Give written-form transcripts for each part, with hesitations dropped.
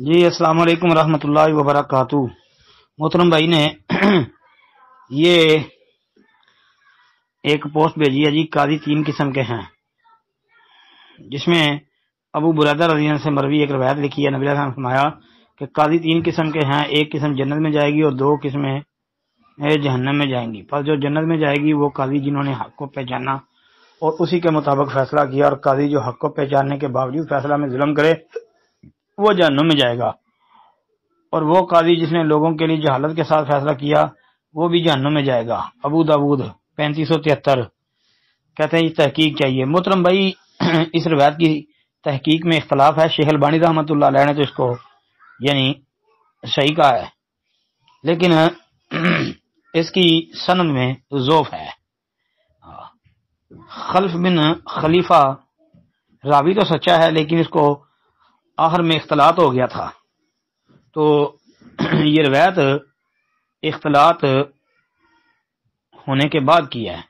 جی السلام علیکم ورحمۃ اللہ وبرکاتہ۔ محترم بھائی نے یہ ایک پوسٹ بھیجی ہے جی، قاضی تین قسم کے ہیں، جس میں ابو بریدہ رضی اللہ عنہ سے مروی ایک روایت لکھی ہے۔ نبی علیہ السلام نے فرمایا کہ قاضی تین قسم کے ہیں، ایک قسم جنت میں جائے گی اور دو قسمیں جہنم میں جائیں گی۔ پس جو جنت میں جائے گی وہ قاضی جنہوں نے حق کو پہچانا اور اسی کے مطابق فیصلہ کیا، اور قاضی جو حق کو پہچاننے کے باوجود فیصلہ میں ظلم کرے وہ جہنم میں جائے گا، اور وہ قاضی جس نے لوگوں کے لیے جہالت کے ساتھ فیصلہ کیا وہ بھی جہنم میں جائے گا۔ ابو داود 3573۔ کہتے ہیں یہ تحقیق چاہیے۔ محترم بھائی، اس روایت کی تحقیق میں اختلاف ہے۔ شیخ البانی رحمۃ اللہ علیہ نے تو اس کو صحیح کہا ہے، لیکن اس کی سند میں ضعف ہے۔ خلف بن خلیفہ راوی تو سچا ہے، لیکن اس کو آخر میں اختلاط ہو گیا تھا، تو یہ روایت اختلاط ہونے کے بعد کی ہے۔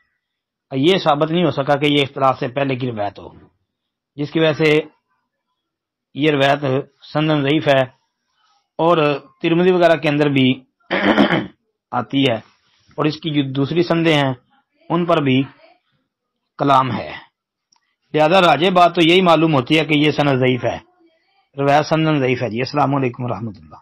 یہ ثابت نہیں ہو سکا کہ یہ اختلاط سے پہلے کی روایت ہو، جس کی وجہ سے یہ روایت سندن ضعیف ہے، اور ترمذی وغیرہ کے اندر بھی آتی ہے، اور اس کی جو دوسری سندیں ہیں ان پر بھی کلام ہے۔ لہذا راجح بات تو یہی معلوم ہوتی ہے کہ یہ سند ضعیف ہے، روایت سندن ضعیف ہے جی۔ السلام علیکم ورحمۃ اللہ۔